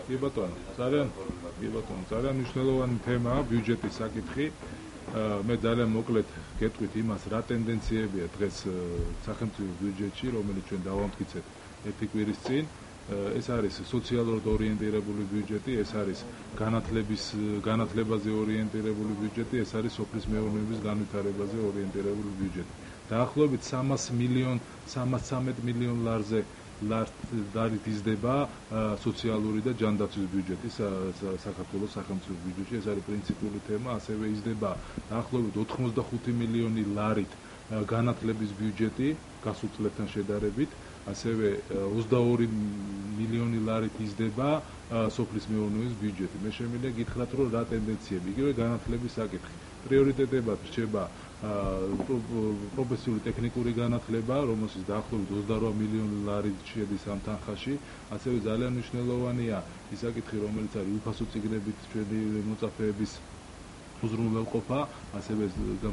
კი ბატონო, ძალიან მნიშვნელოვანი თემაა ბიუჯეტის საკითხი. მე ძალიან მოკლედ გეტყვით იმას, რა ტენდენციებია დღეს სახელმწიფო ბიუჯეტში, რომელიც ჩვენ დავამტკიცეთ ერთი კვირის წინ. ეს არის სოციალურად ორიენტირებული ბიუჯეტი, ეს არის განათლებაზე ორიენტირებული ბიუჯეტი, ეს არის სოფლის მეურნეობის განვითარებაზე ორიენტირებული ბიუჯეტი. დაახლოებით 313 მილიონ ლარით იზრდება სოციალური და ჯანდაცვის ბიუჯეტი საქართველოს სახელმწიფო ბიუჯეტში. ეს არის პრინციპული თემა, ასევე იზრდება დაახლოებით 85 მილიონი ლარით განათლების ბიუჯეტი გასულ წლებთან შედარებით. ასევე 22 მილიონი ლარით იზრდება სოფლის მეურნეობის ბიუჯეტი. მე შემიძლია გითხრათ, რომ რა ტენდენციები, იგივე განათლების საკითხი. პრიორიტეტებად რჩება პროფესიული ტექნიკური განათლება, რომელშიც დაახლოებით 28 მილიონი ლარი შედის ამ თანხაში. ასევე ძალიან მნიშვნელოვანია ის საკითხი, რომელიც არის უფასო წიგნებით ჩვენი მოწაფეების უზრუნველყოფა, ასევე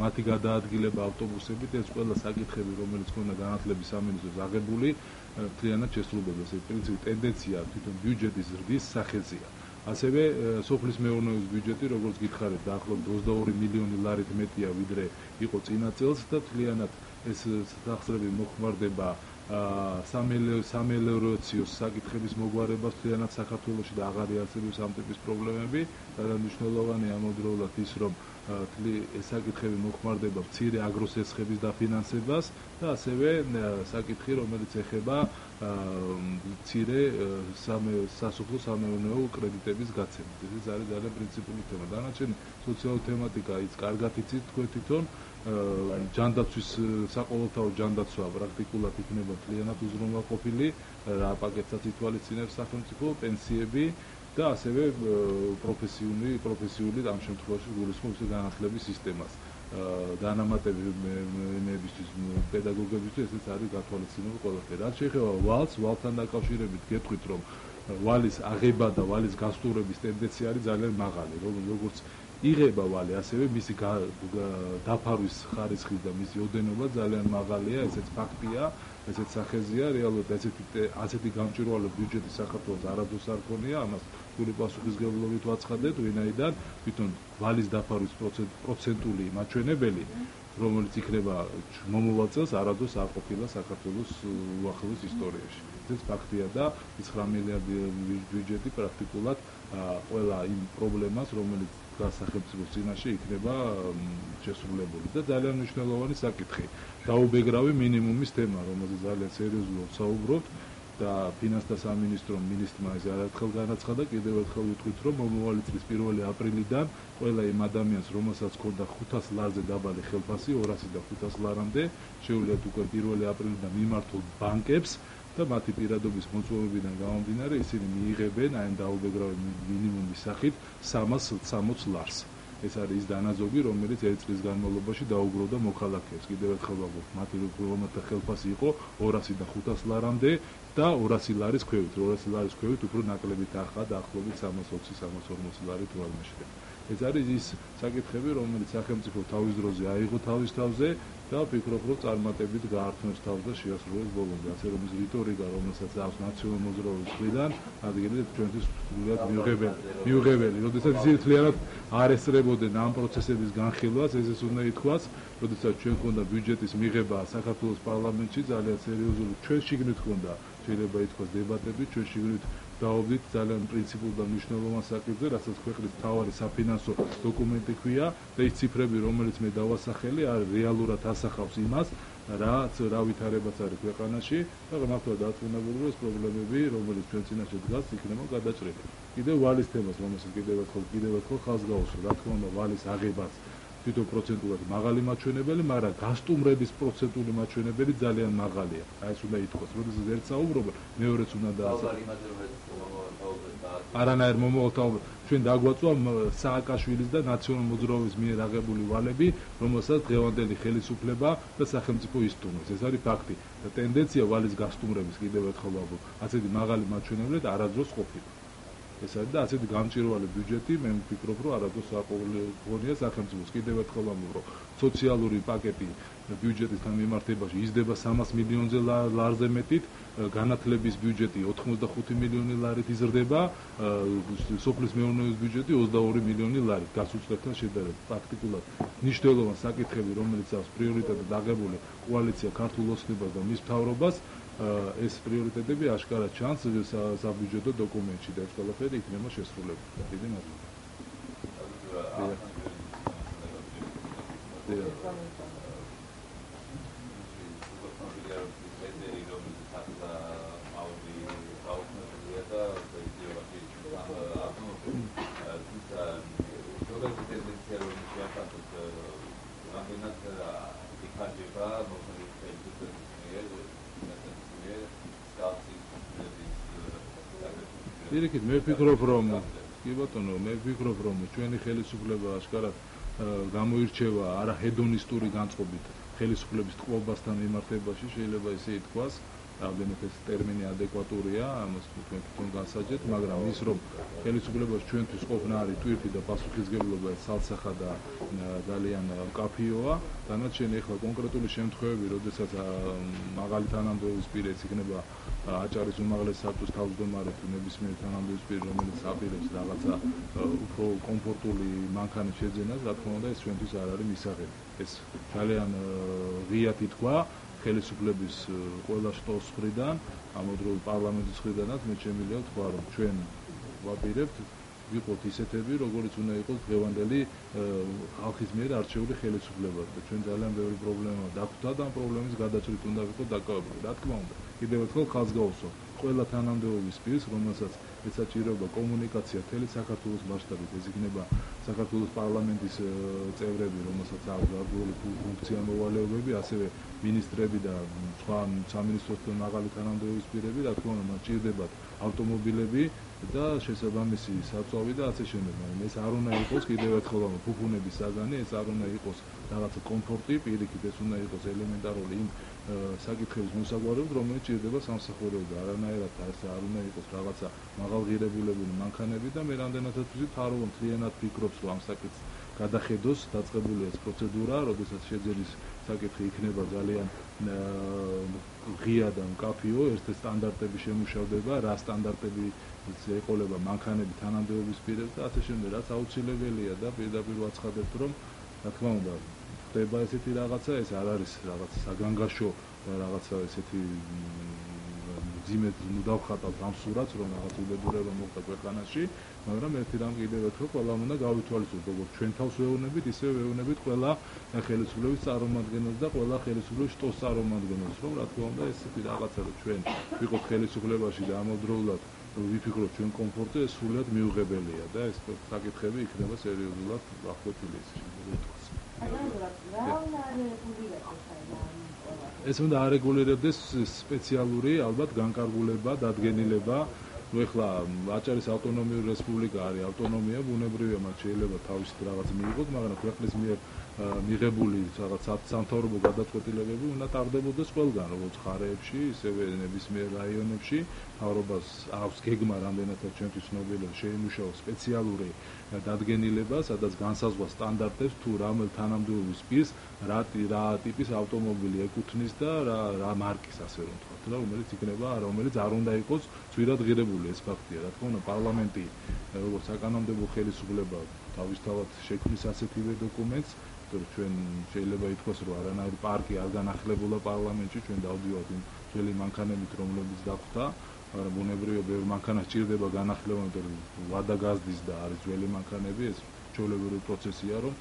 მათი გადაადგილება ავტობუსებით. ეს ყველა საკითხები, რომელიც ქონდა განათლების სამინისტროს აღებული, მთლიანად შესრულდება. ეს პრინციპი ტენდენცია თვითონ ბიუჯეტის ზრდის სახეზეა. ასევე სოფლის მეურნეობის ბიუჯეტი, როგორც გითხარით, დაახლოებით 22 მილიონი ლარით მეტია, ვიდრე იყო წინა წელს და მთლიანად ეს სახსრები მოხმარდება სამელიორაციო საკითხების მოგვარებას მთლიანად საქართველოში და აღარ იარსებებს ამ ტიპის პრობლემები. ძალიან მნიშვნელოვანია ამავდროულად ის, რომ ეს საკითხები მოხმარდება მცირე აგროსესხების დაფინანსებას და ასევე საკითხი, რომელიც ეხება მცირე სასოფლო სამეურნეო კრედიტების გაცემას. ეს არის ძალიან პრინციპული თემა. დანარჩენი სოციალური თემატიკა ის კარგად იცით თქვენ თვითონ. ჯანდაცვის საყოველთაო ჯანდაცვა პრაქტიკულად იქნება მთლიანად უზრუნველყოფილი, რა პაკეტსაც ითვალისწინებს სახელმწიფო, პენსიები და ასევე პროფესიული ამ შემთხვევაში გულისხმობს განათლების სისტემას. განამატებებისთვის პედაგოგებისთვის ესეც არის გათვალისწინებული ყველაფერი. რაც შეეხება ვალთან დაკავშირებით გეტყვით, რომ ვალის აღება და ვალის გასტურების ტენდენცია არის ძალიან მაღალი, როგორც იღება ვალი, ასევე მისი დაფარვის ხარისხი და მისი ოდენობა ძალიან მაღალია, ესეც ფაქტია, ესეც სახეზია, რეალურად ასეთი გამჭვირვალე ბიუჯეტი საქართველოს არასდროს არ ქონია, ამას ფული პასუხისმგებლობით ვაცხადეთ, ვინაიდან თვითონ ვალის დაფარვის პროცენტული მაჩვენებელი, რომელიც იქნება მომავალ წელს არასდროს არ ყოფილა საქართველოს უახლოეს ისტორიაში. ესეც ფაქტია და 9 მილიარდი ბიუჯეტი პრაქტიკულად ყველა იმ პრობლემას, რომელიც სახელმწიფოს წინაშე იქნება შესრულებული და ძალიან მნიშვნელოვანი საკითხი. დაუბეგრავი მინიმუმის თემა, რომელზეც ძალიან სერიოზულად საუბრობთ და ფინანსთა სამინისტრომ მინისტრმა ეს არაერთხელ განაცხადა, კიდევ ერთხელ ვიტყვით, რომ მომავალი წლის 1 აპრილიდან ყველა იმ ადამიანს, რომელსაც ჰქონდა 500 ლარზე დაბალი ხელფასი, 200 და 500 ლარამდე, შეუძლიათ უკვე 1 აპრილიდან მიმართოთ ბანკებს და მათი პირადობის მოწვევებიდან გამომდინარე ისინი მიიღებენ აი ამ დაუბეგრავი მინიმუმის სახით 360 ლარს. ეს არის ის დანაზოგი, რომელიც ერთ წლის განმავლობაში დაუგროვდა მოქალაქეებს. კიდევ ერთხელ ვამბობ, მათი რომელთა ხელფასი იყო 200 და 500 ლარამდე და 200 ლარის ქვევით. 200 ლარის ქვევით უფრო ნაკლები თანხა დაახლოებით 320-340 ლარი თუ არ მეშლება. ეს არის ის საკითხები, რომელიც სახელმწიფო თავის დროზე აიღო თავის თავზე და ვფიქრობ, რომ წარმატებით გაართმევს თავს და შეასრულებს ბოლომდე. ასე რომ ის რიტორიკა, რომელსაც აქვს ნაციონალური მოძრაობის მხრიდან, ადგილი ჩვენთვის სრულიად მიუღებელი. როდესაც ისინი მთლიანად არ ესწრებოდნენ ამ პროცესების განხილვას, ესეც უნდა ითქვას, როდესაც ჩვენ ქონდა ბიუჯეტის მიღება საქართველოს პარლამენტში, ძალიან სერიოზული ჩვენ შიგნით ქონდა, შეიძლება ითქვას დებატები, ჩვენ შიგნით დავობდით ძალიან პრინციპულ და მნიშვნელოვან საკითხზე, რასაც ქვეყნის მთავარი საფინანსო დოკუმენტი ქვია და ის ციფრები, რომელიც მე დავასახელე, რეალურად ასახავს იმას, რა ვითარებაც არის ქვეყანაში და მართლა დარწმუნებული ვარ, ეს პრობლემები, რომელიც ჩვენ წინაშე დგას, იქნება გადაჭრილი. კიდევ ვალის თემას, რომელსაც კიდევ ერთხელ ხაზს გაუსვა, რა თქმა უნდა, ვალის აღებას თვითონ პროცენტულად მაღალი მაჩვენებელი, მაგრამ გასტუმრების პროცენტული მაჩვენებელი ძალიან მაღალია. აი ეს უნდა ითქვას, როდესაც ერთ საუბრობ, მეორეც უნდა დაასახელოს. არანაირ მომავალთაობ ჩვენ დაგვაწვა სააკაშვილის და ნაციონალური მოძრაობის მიერ აღებული ვალები, რომელსაც დღევანდელი ხელისუფლება და სახელმწიფო ისტუმრებს. ეს არის ფაქტი და ტენდენცია ვალის გასტუმრების კიდევ ერთხელ ვამბობ, ასეთი მაღალი მაჩვენებლით არასდროს ყოფილა. ეს არის და ასეთი გამჭვირვალე ბიუჯეტი მე ვფიქრობ რომ არადოს საყოველთაოდია სახელმწიფოს კიდევ ერთხელ ვამბობ რომ სოციალური პაკეტი ბიუჯეტისთან მიმართებაში იზრდება 300 მილიონზე ლარზე მეტით განათლების ბიუჯეტი 85 მილიონი ლარით იზრდება სოფლის მეურნეობის ბიუჯეტი 22 მილიონი ლარით გასუწყებთან შედარებით პრაქტიკულად მნიშვნელოვანი საკითხები რომელიც აქვს პრიორიტეტად აღებული კოალიცია ქართულ ოცნებას და მის მთავრობას ეს პრიორიტეტები აშკარად ჩანს საბიუჯეტო დოკუმენტში და ეს ყველაფერი იქნება შესრულებული. დიდი მადლობა. Direkt მე ვფიქრობ რომ კი ბატონო მე ვფიქრობ რომ ჩვენი ხელისუფლება აშკარად გამოირჩევა არა ჰედონისტური განწყობით ხელისუფლების ტყვობასთან მიმართებაში შეიძლება ისე ითქვას რამდენად ეს ტერმინი ადეკვატურია ამას თვითონ განსაჯეთ მაგრამ ის რომ ხელისუფლებას ჩვენთვის ყოფნა არის ტვირთი და პასუხისმგებლობა სალსახა და ძალიან მკაფიოა დანარჩენი ახლა კონკრეტული შემთხვევები როდესაც მაღალი თანამდებობის პირიც იქნება აჭარის უმაღლეს საბჭოს თავმჯდომარე თუ ნებისმიერ თანამდებობის პირ რომელიც აპირებს რაღაცა უფრო კომფორტული მანქანის შეძენას რა თქმა უნდა ეს ჩვენთვის არ არის მისაღები ეს ძალიან ღიად ითქვა ხელისუფლების ყველა შტოს მხრიდან ამავდროულად პარლამენტის მხრიდანაც მე შემიძლია ვთქვა რომ ჩვენ ვაპირებთ ვიყოთ ისეთები როგორც უნდა იყოს დღევანდელი ხალხის მიერ არჩეული ხელისუფლება და ჩვენ ძალიან ბევრი პრობლემა დაგვხვდა და ამ პრობლემის გადაწყვეტით უნდა ვიყოთ დაკავებული რა თქმა უნდა კიდევ ერთხელ ხალხს გავუსვა ყველა თანამდებობის პირს რომელსაც ესაჭიროება კომუნიკაცია მთელი საქართველოს მასშტაბით ეს იქნება საქართველოს პარლამენტის წევრები რომელსაც აქვს გარკვეული ფუნქცია მოვალეობები ასევე მინისტრები და სხვა სამინისტროსთან მაღალი თანამდებობის პირები რა თქმა უნდა მათ ჭირდებათ ავტომობილები და შესაბამისი საწვავი და ასე შემდეგ მაგრამ ეს არ უნდა იყოს კიდევ ერთხელ ფუფუნების საგანი ეს არ უნდა იყოს რაღაცა კომფორტი პირიქით ეს უნდა იყოს ელემენტარული იმ საკითხების მოსაგვარებლად რომელიც ჭირდება სამსახურეობაზე არანაირად ეს არ უნდა იყოს რაღაცა მაღალღირებულებული მანქანები და მე რამდენადაც ვიცი თარო მთლიანად ფიქრობს რომ ამ საკითხს გადახედოს დაწყებულია ეს პროცედურა როდესაც შეძენის საკითხი იქნება ძალიან ღია და მკაფიო ერთ-ერთი სტანდარტები შემუშავდება რა სტანდარტები ეყოლება მანქანები თანამდებობის პირებს და ასე შემდეგ რაც აუცილებელია და პირდაპირ ვაცხადებთ რომ რა თქმა უნდა ხდება ესეთი რაღაცა ეს არ არის რაღაცა საგანგაშო და რაღაცა ესეთი ძიმედ დავხატავთ ამ სურათს რომ რაღაც უბედურება მოხდა ქვეყანაში მაგრამ ერთი რამ კიდევ ერთხელ ყველამ უნდა გავითვალისწინოთ როგორც ჩვენ თავს ვეუბნებით ისე ვეუბნებით ყველა ხელისუფლების წარმომადგენელს და ყველა ხელისუფლების შტოს წარმომადგენელს რომ რა თქმა უნდა ესეთი რაღაცა რომ ჩვენ ვიყოთ ხელისუფლებაში და ამავდროულად ვიფიქროთ ჩვენ კომფორტზე ეს სრულად მიუღებელია და ეს საკითხები იქნება სერიოზულად აღკვეთილი ეს შეიძლება ითქვას ეს უნდა არეგულირებდეს სპეციალური ალბათ განკარგულება დადგენილება ну ეხლა აჭარის ავტონომიური რესპუბლიკა არის ავტონომია ბუნებრივია მათ შეიძლება თავისით რაღაც მიიღოს მაგრამ ქვეყნის მიერ მიღებული რაღაც სამთავრობო გადაწყვეტილებები უნდა ტარდებოდეს ყველგან როგორც ხარეებში ისევე ნებისმიერ რაიონებში მთავრობას აქვს გეგმა რამდენადაც ჩვენთვის ცნობილია შეიმუშაოს სპეციალური დადგენილება სადაც განსაზღვრა სტანდარტებს თუ რამელ თანამდებობის პირს რა ტიპის ავტომობილი ეკუთვნის და რა მარკის ასე რომ ვთქვათ და რომელიც იქნება რომელიც არ უნდა იყოს ძვირად ღირებული ეს ფაქტია რა თქმა უნდა პარლამენტი როგორც საკანონმდებლო ხელისუფლება თავისთავად შექმნის ასეთივე დოკუმენტს ჩვენ შეიძლება ითქვას რომ არანაირი პარკი არ განახლებულა პარლამენტში ჩვენ დავდივართ იმ ძველი მანქანებით რომლებიც დახვდა მაგრამ ბუნებრივია ბევრი მანქანა სჭირდება განახლება იმიტომ რომ ვადა გაზდის და არის ძველი მანქანები ეს ჩვეულებრივი პროცესია რომ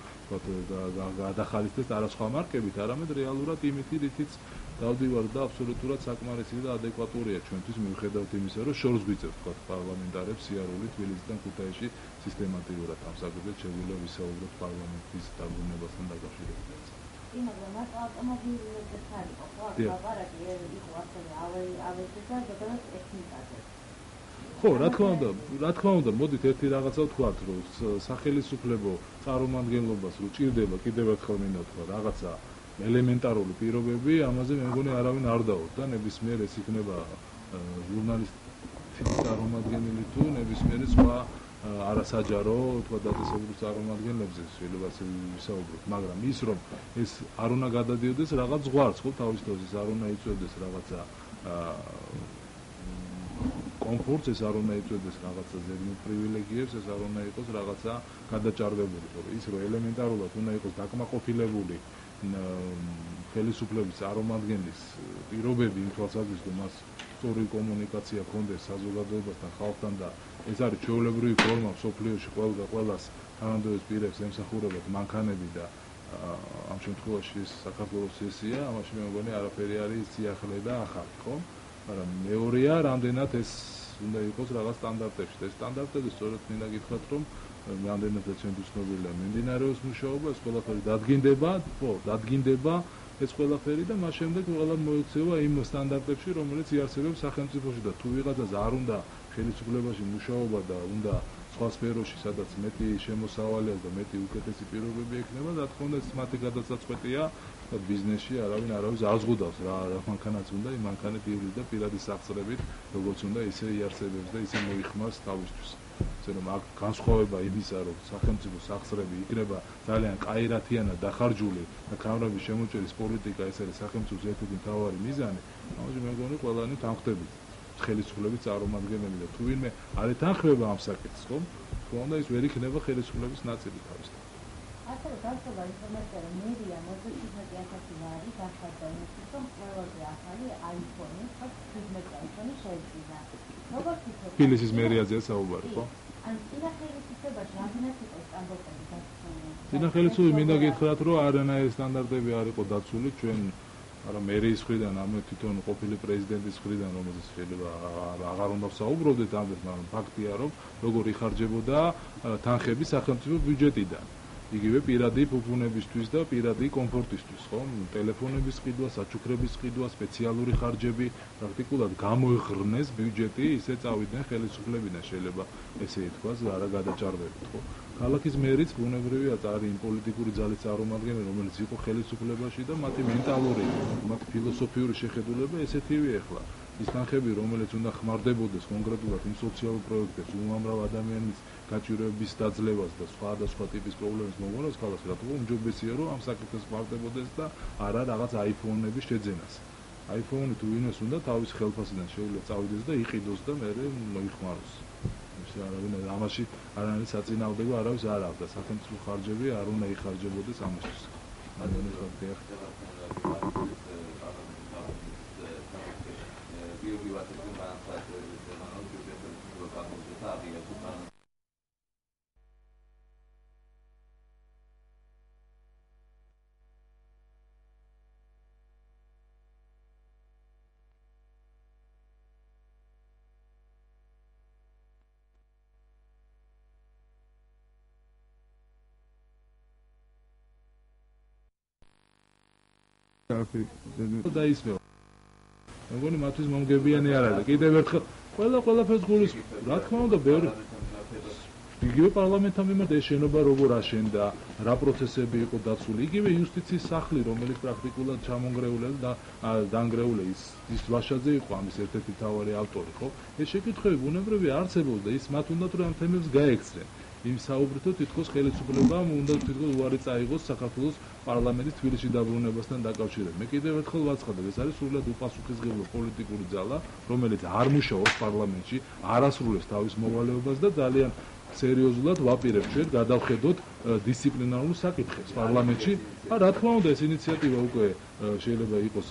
გადახალისდეს არა სხვა მარკებით არამედ რეალურად იმითი რითიც დავდივართ და აბსოლუტურად საკმარისი და ადეკვატურია ჩვენთვის მიუხედავად იმისა რომ შორს გვიწევს თქვა პარლამენტარებს სიარული თბილისიდან ქუთაისში სისტემატიურად ამ საკითხზე შეგვიძლია ვისაუბროთ პარლამენტის დაბრუნებასთან დაკავშირებით. მაგრამ მას ავტომობილებზე ხარიყო ხო? აბარაკი იყო ასევე ავეჯდა და ზოგადად ტექნიკაზე. ხო, რა თქმა უნდა, მოდით ერთი რაღაცა ვთქვათ, რომ სახელისუფლებო წარმომადგენლობას რო ჭირდება კიდევ ერთხელ მინდა ვთქვა რაღაცა ელემენტარული პირობები, ამაზე მე მგონი არავინ არ დაუთ და ნებისმიერ ეს იქნება ჟურნალისტ ფილის წარმომადგენელი თუ ნებისმიერი სხვა არასაჯარო თქვა დაწესებულ წარმომადგენლებზე შეიძლება ვისაუბროთ, მაგრამ ის რომ ეს არ უნდა გადადიოდეს რაღაც ზღვარს, ხო, თავის თავზე არ უნდა იწვევდეს რაღაცა კომფორტს, ეს არ უნდა იწვევდეს რაღაცა ზედმეტ პრივილეგიებს, ეს არ უნდა იყოს რაღაცა გადაჭარბებული, თორე ის რომ ელემენტარულად უნდა იყოს დაკმაყოფილებული ხელისუფლების წარმომადგენლის პირობები იმ თვალსაზრისით, რომ მას სწორი კომუნიკაცია ჰქონდეს საზოგადოებასთან, ხალხთან და ეს არის ჩვეულებრივი ფორმა მსოფლიოში ყველას თანამდებობის პირებს ემსახურებათ მანქანები და ამ შემთხვევაში საქართველოს ესია, ამაში მე მგონი არაფერი არის სიახლე და ახალი, ხო? მაგრამ მეორეა, რამდენად ეს უნდა იყოს რაღაც სტანდარტებში. ეს სტანდარტები სწორედ მინდა გითხრათ, რომ რამდენად ჩვენთვის ცნობილია მიმდინარეობს მუშაობა, ეს ყველაფერი დადგინდება ეს ყველაფერი და მას შემდეგ ყველა მოექცევა იმ სტანდარტებში, რომელიც იარსებებს სახელმწიფოში და თუ ვიღაცას არ უნდა ხელისუფლებაში მუშაობა და უნდა სხვა სფეროში, სადაც მეტი შემოსავალია და მეტი უკეთესი პირობები ექნება, რა თქმა უნდა, ეს მათი გადაწყვეტია და ბიზნესში არავინ არ ზღუდავს რა მანქანაც უნდა, იმ მანქანით ივლის და პირადი სახსრებით, როგორც უნდა, ისე იარსებებს და ისე მოიხმარს თავისთვის. ასე რომ აქ განსხვავება იმისა, რომ სახელმწიფო სახსრები იქნება ძალიან კაირათიანად დახარჯული და კამრების შემოჭერის პოლიტიკა ეს არის სახელმწიფოს ერთ-ერთი მთავარი მიზანი, ამაზე მე მგონი ყველანი თანხმდებით. ხელისუფლების წარმომადგენლები და თუ ვინმე არ ეთანხმება ამ საკითხს, ხო? თქონდა ის ვერ იქნება ხელისუფლების ნაწილი თავისთავად. ასევე განსხვავება ინფორმაცია, რომ მერია 17,000 ლარი გახარდა იმისთვის, რომ ყველაზე ახალი iPhone-ი, ხო, 17 iPhone-ი შეეძინა. როგორც ვთქვით, თბილისის მერიაზეა საუბარი, ხო? ან წინა ხელისუფლებაში რამდენად იყო სტანდარტები დაცული? წინა ხელისუფლება მინდა გითხრათ, რომ არანაირი სტანდარტები არ იყო დაცული ჩვენ არა მერიის მხრიდან, ამ თვითონ ყოფილი პრეზიდენტის მხრიდან, რომელზეც შეიძლება აღარ უნდა ვსაუბრობდეთ ამდენ, მაგრამ ფაქტია, რომ როგორ იხარჯებოდა თანხები სახელმწიფო ბიუჯეტიდან. იგივე პირადი ფუფუნებისთვის და პირადი კომფორტისთვის, ხო? ტელეფონების ყიდვა, საჩუქრების ყიდვა, სპეციალური ხარჯები, პრაქტიკულად გამოიღრნეს ბიუჯეტი, ისე წავიდნენ ხელისუფლებიდან, შეიძლება ესე ითქვას, არა გადაჭარბებით, ხო? ქალაქის მერიც ბუნებრივია არის იმ პოლიტიკური ძალის წარმომადგენელი, რომელიც იყო ხელისუფლებაში და მათი მენტალური, მათი ფილოსოფიური შეხედულება ესეთივე ახლა. ის თანხები, რომელიც უნდა ხმარდებოდეს კონკრეტულად იმ სოციალურ პროექტებს, უამრავ ადამიანის გაჭირვების დაძლევას და სხვადასხვა ტიპის პრობლემის მომღერალს ქალაქს, რა თქმა უნდა, უმჯობესია, რომ ამ საკითხს ხმარდებოდეს და არა რაღაც iPhone-ების შეძენას. iPhone-ი თუ ვინმეს უნდა თავის ხელფასიდან შეუძლია წავიდეს და იყიდოს და მერე მოიხმაროს. არავინ ამაში არანაირი საწინააღმდეგო არავის არ აქვს და სახელმწიფო ხარჯები არ უნდა იხარჯებოდეს ამისთვის. და ისმევა. მე მგონი მათთვის მომგებიანი არ არის და კიდევ ერთხელ ყველაფერს გულისხმობ. რა თქმა უნდა, ბევრი იგივე პარლამენტთან მიმართ ეს შენობა როგორ აშენდა, რა პროცესები იყო დაცული, იგივე იუსტიციის სახლი, რომელიც პრაქტიკულად ჩამონგრეულია და დანგრეულია, ის ვაშაძე იყო ამის ერთ-ერთი მთავარი ავტორი, ხო? ეს შეკითხვები ბუნებრივია არსებობს და ის მათ უნდათ რომ ამ თემებს გაექცნენ. იმ საუბრითო თითქოს ხელისუფლებამ უნდა თითქოს უარი წაიღოს საქართველოს პარლამენტის თბილისში დაბრუნებასთან დაკავშირებით. მე კიდევ ერთხელ ვაცხადებ, ეს არის სრულად უპასუხისმგებლო პოლიტიკური ძალა, რომელიც არ მუშაობს პარლამენტში, არ ასრულებს თავის მოვალეობას და ძალიან სერიოზულად ვაპირებ ჩვენ გადავხედოთ დისციპლინარულ საკითხებს პარლამენტში. რა თქმა უნდა, ეს ინიციატივა უკვე შეიძლება იყოს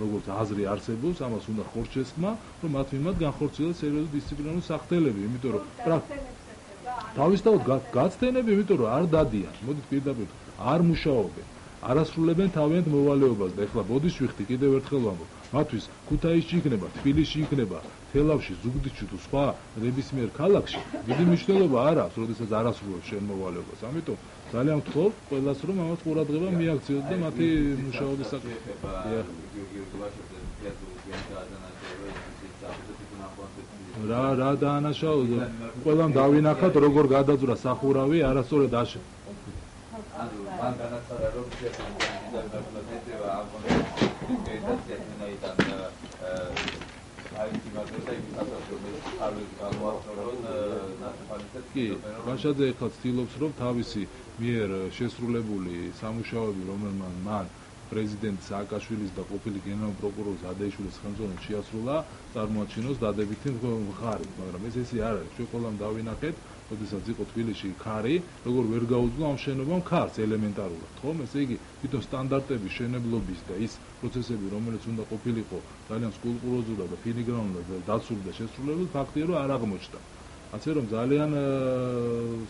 როგორც აზრი არსებობს, ამას უნდა ხორჩესხმა, რომ მათ მიმართ განხორციელდეს სერიოზული დისციპლინარული სახდელები, იმიტომ რომ თავისთავად გაცდენები, იმიტომ რომ არ დადიან, მოდით პირდაპირ არ მუშაობენ, არ ასრულებენ თავიანთ მოვალეობას და ეხლა ბოდიშ ვიხდი კიდევ ერთხელ ვამბობ, მათთვის ქუთაისში იქნება, თბილისში იქნება, თელავში, ზუგდიდში თუ სხვა ნებისმიერ ქალაქში დიდი მნიშვნელობა არ აქვს, როდესაც არ ასრულებს შენ მოვალეობას. ამიტომ ძალიან ვთხოვ ყველას, რომ ამას ყურადღება მიაქციოს და მათი მუშაობის საკითხი. რა დაანაშაულოს, ყველამ დავინახათ, როგორ გადაძვრა სახურავი, არასწორად აშენდა. მან განაცხადა, რომ კი, ვაშაძე ახლა ცდილობს, რომ თავისი მიერ შესრულებული სამუშაოები, რომელმან მან პრეზიდენტ სააკაშვილის და ყოფილი გენერალური პროკურორის ადეიშვილის ხელმძღვანელობით შეასრულა, წარმოაჩინოს დადებითი მხარი, მაგრამ ესე არ არის. ჩვენ ყველამ დავინახეთ, როდესაც იყო თბილისში ქარი, როგორ ვერ გაუძლო ამ შენობამ ქარს ელემენტარულად, ხომ? ესე იგი, თვითონ სტანდარტების, შენებლობის და ის პროცესები, რომელიც უნდა ყოფილიყო ძალიან სკულპტუროზულად და ფილიგრანულად დაცული და შესრულებული, ფაქტია, რომ არ აღმოჩნდა. ასე რომ ძალიან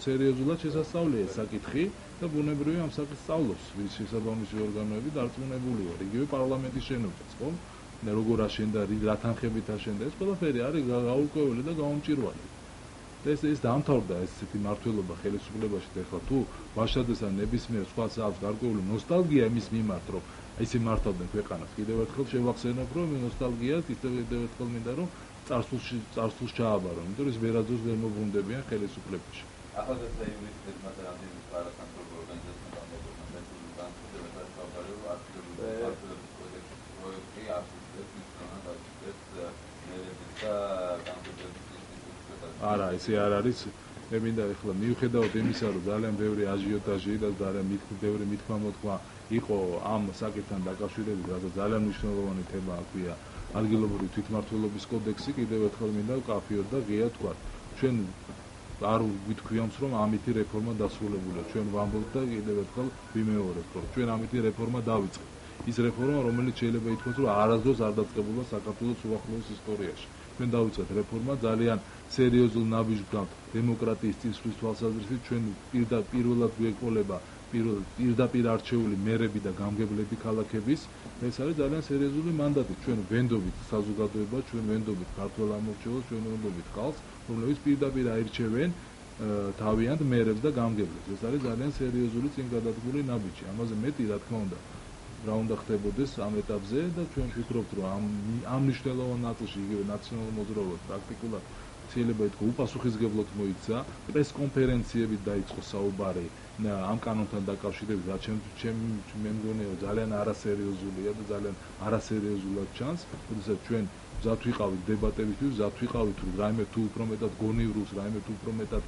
სერიოზულად შესასწავლია ეს საკითხი და ბუნებრივია ამ საკითხს სწავლობს ვის შესაბამისი ორგანოები დარწმუნებული ვარ, იგივე პარლამენტის შენობაც, ხომ? და როგორ აშენდა, რა თანხებით აშენდა, ეს ყველაფერი არის გაურკვეველი და გაუმჭირვალი. ეს დამთავრდა ესეთი მართლობა ხელისუფლებაში და ახლა თუ ვაშაძეს ან ნებისმიერ სხვას აქვს გარკვეული ნოსტალგია იმის მიმართ, რომ ისე მართავდნენ ქვეყანას, კიდევ ერთხელ შევახსენებ, რომ ნოსტალგიას კიდევ ერთხელ მინდა რომ წარსულს ჩააბარონ, იმიტომ რომ ვერაძოს ვერ მოbrunდებიან ხელისუფლებაში. ახალგაზრდა იურისტებმა და რამდენიმე არასამთავრობო ორგანიზაციებმა არა, ისე არ არის. მე მინდა ახლა მიუხედავად იმისა, რომ ძალიან ბევრი აჟიოტაჟი და ძალიან ბევრი მithმა-მოთქმა იყო ამ საკითხთან დაკავშირებით, რაც ძალიან მნიშვნელოვანი თემა აქვია. ადგილობრივი თვითმმართველობის კოდექსი, კიდევ ერთხელ მინდა კაფიოდ და ღია თქვა. ჩვენ არ გვითქვიამს, რომ ამითი რეფორმა დასრულებულია. ჩვენ ვამბობთ და კიდევ ერთხელ ვიმეორებთ, რომ ჩვენ ამითი რეფორმა დავიწყეთ. ის რეფორმა, რომელიც შეიძლება ითქვას, რომ არასდროს არ დაწყებულა საქართველოს უახლოეს ისტორიაში. ჩვენ დავიწყეთ რეფორმა ძალიან სერიოზულ ნაბიჯგავთ დემოკრატიის წინსვლის თვალსაზრისით. ჩვენ პირველად გვეყოლება პირდაპირ არჩეული მერები და გამგებლები ქალაქების. ეს არის ძალიან სერიოზული მანდატი. ჩვენ ვენდობით საზოგადოებას, ჩვენ ვენდობით ქართულ ამორჩეულს, ჩვენ ვენდობით ხალხს, რომლებიც პირდაპირ აირჩევენ თავიანთ მერებს და გამგებლებს. ეს არის ძალიან სერიოზული წინგადადგმული ნაბიჯი. ამაზე მეტი, რა თქმა უნდა, რა უნდა ხდებოდეს ამ ეტაპზე და ჩვენ ვფიქრობთ, რომ ამ მნიშვნელოვან ნაწილში იგივე ნაციონალურ მოძრაობას პრაქტიკულად შეიძლება ითქვა უპასუხისმგებლოდ მოიქცა, პრესკონფერენციებით დაიწყო საუბარი ამ კანონთან დაკავშირებით, რაც მე მგონია ძალიან არასერიოზულია და ძალიან არასერიოზულად ჩანს, როდესაც ჩვენ მზად ვიყავით დებატებისთვის, მზად ვიყავით რაიმე თუ უფრო მეტად გონივრούς, რაიმე თუ უფრო მეტად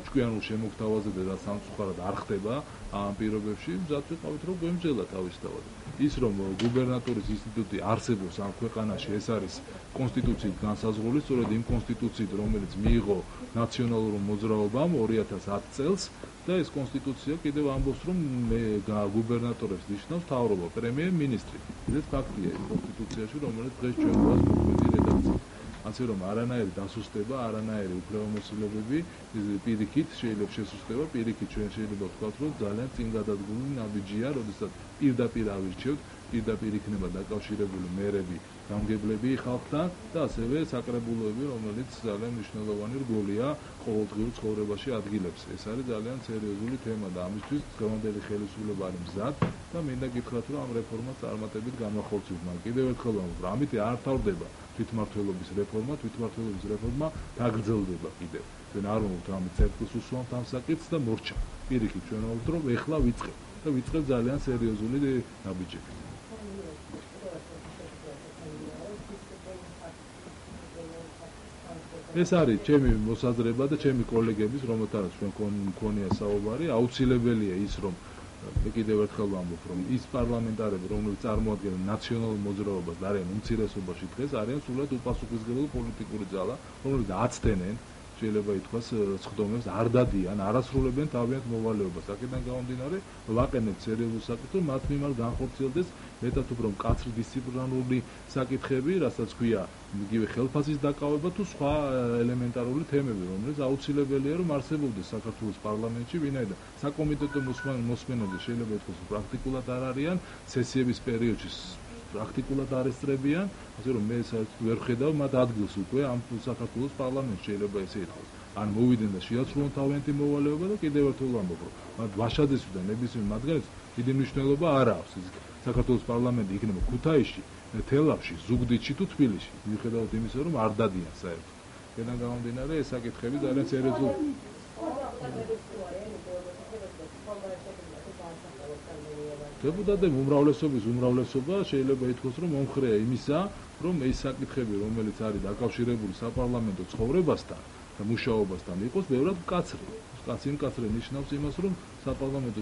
ჭკვიანურ შემოგთავაზე და რაც სამწუხაროდ არ ხდება ამ პირობებში, მზად ვიყავით რომ გვემძელა თავისთავად. ის რომ გუბერნატორის ინსტიტუტი არსებობს ამ ქვეყანაში, ეს არის კონსტიტუციით განსაზღვრული, სწორედ იმ კონსტიტუციით, რომელიც მიიღო ნაციონალურ მოძრაობამ 2010 წელს და ეს კონსტიტუცია კიდევ ამბობს, რომ გუბერნატორებს ნიშნავს მთავრობა, პრემიერ-მინისტრი. ეს ფაქტია იმ კონსტიტუციაში, რომელიც დღეს ჩვენ გვაქვს მოქმედი რედაქცია. ასე რომ არანაირი დასუსტება, არანაირი უფლებამოსილებები პირიქით შეიძლება შესუსტება, პირიქით ჩვენ შეიძლება ვთქვათ, რომ ძალიან წინგადადგმული ნაბიჯია, როდესაც პირდაპირ ავირჩევთ, პირდაპირ იქნება დაკავშირებული მერები, გამგებლები ხალხთან და ასევე საკრებულოები, რომელიც ძალიან მნიშვნელოვანი რგოლია ყოველდღიურ ცხოვრებაში ადგილებს. ეს არის ძალიან სერიოზული თემა და ამისთვის დღევანდელი ხელისუფლება არის მზად და მინდა გითხრათ, რომ ამ რეფორმას წარმატებით განვახორციელებთ. მაგრამ კიდევ ერთხელ ვამბობ, ამით არ თავდება თვითმმართველობის რეფორმა დაგრძელდება კიდევ. ჩვენ არ ვამბობთ, რომ ამით წერტილს უსვამთ ამ საკითხს და მორჩა. პირიქით ჩვენ ვამბობთ, რომ ეხლა ვიწყებთ და ვიწყებთ ძალიან სერიოზული ნაბიჯები. ეს არის ჩემი მოსაზრება და ჩემი კოლეგების, რომელთანაც ჩვენ მქონია საუბარი, აუცილებელია ის, რომ კიდევ ერთხელ ვამბობ, რომ ის პარლამენტარები, რომლებიც წარმოადგენენ ნაციონალურ მოძრაობას და არიან უმცირესობაში დღეს, არიან სულად უპასუხისმგებელი პოლიტიკური ძალა, რომლებიც აცდენენ, შეიძლება ითქვას, სხდომებს, არ დადიან, არასრულებენ თავიანთ მოვალეობას. აქედან გამომდინარე, ვაყენებთ სერიოზულ საკითხს, რომ მათ მიმართ განხორციელდეს მეტად უფრო მკაცრი დისციპლინარული საკითხები, რასაც ქვია იგივე ხელფასის დაკავება თუ სხვა ელემენტარული თემები, რომელიც აუცილებელია, რომ არსებობდეს საქართველოს პარლამენტში, ვინაიდან საკომიტეტო მოსმენები შეიძლება ითქვას, პრაქტიკულად არ არიან, სესიების პერიოდში პრაქტიკულად არ ესწრებიან, ასე რომ მე საერთოდ ვერ ხედავ მათ ადგილს უკვე ამ საქართველოს პარლამენტში, შეიძლება ესე ითქვას. ან მოვიდნენ და შეაცვლონ თავიანთი მოვალეობა და კიდევ ერთხელ ვამბობ, რომ მათ ვაშაძესვი და ნებისმიერ მათგანს დიდი მნიშვნელობა არ აქვს. საქართველოს პარლამენტი იქნება ქუთაისში, თელავში, ზუგდიდში თუ თბილისში, მიუხედავად იმისა, რომ არ დადიან საერთოდ. აქედან გამომდინარე, ეს საკითხები ძალიან სერიოზულია. Deputatები უმრავლესობის უმრავლესობა შეიძლება ითქვას, რომ მომხრეა იმისა, რომ ეს საკითხები, რომელიც არის დაკავშირებული საპარლამენტო ცხოვრებასთან და მუშაობასთან, იყოს ბევრად მკაცრი. მკაცრი ნიშნავს იმას, რომ საპარლამენტო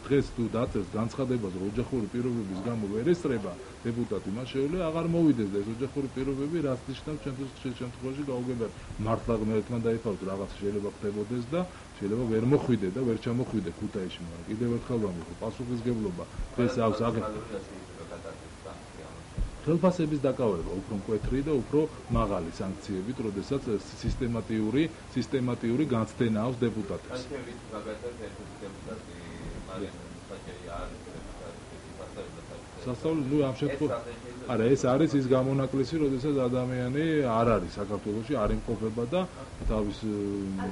დღეს თუ დაწერს განცხადებას, რომ ოჯახური პირობების გამო ვერ ესწრება დეპუტატი, მას შეუძლია აღარ მოვიდეს და ეს ოჯახური პირობები რაც ნიშნავს ჩვენთვის შემთხვევაში გაუგებარი. მართლა ღმერთთან დაიფავთ რაღაც შეიძლება ხდებოდეს და შეიძლება ვერ მოხვიდე და ვერ ჩამოხვიდე ქუთაისში, მაგრამ კიდევ ერთხელ ვამბობ, პასუხისგებლობა დღეს აქვს ხელფასების დაკავება უფრო მკვეთრი და უფრო მაღალი სანქციებით, როდესაც სისტემატიური განცდენა აქვს დეპუტატებს. სასწავლო ამ შემთხვევაში არა ეს არის ის გამონაკლისი, როდესაც ადამიანი არ არის საქართველოში, არ იმყოფება და თავის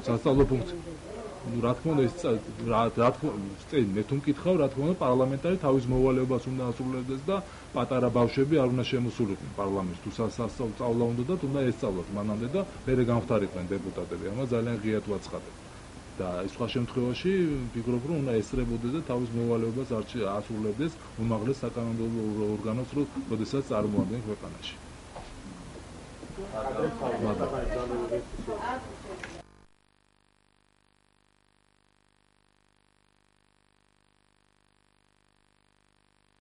სასწავლო ფუნქციას რა თქმა უნდა ეს რა თქმა უნდა მე თუ მკითხავ რა თქმა უნდა პარლამენტარი თავის მოვალეობას უნდა ასრულებდეს და პატარა ბავშვები არ უნდა შემოსულიყვნენ პარლამენტში თუ სასწავლო უნდა და უნდა ესწავლოთ მანამდე და მერე გამხდარიყვნენ დეპუტატები ამას ძალიან ღიად ვაცხადებ და სხვა შემთხვევაში ვფიქრობ რომ უნდა ესწრებოდეს და თავის მოვალეობას ასრულებდეს უმაღლეს საკანონმდებლო ორგანოს როდესაც წარმოადგენს ქვეყანაში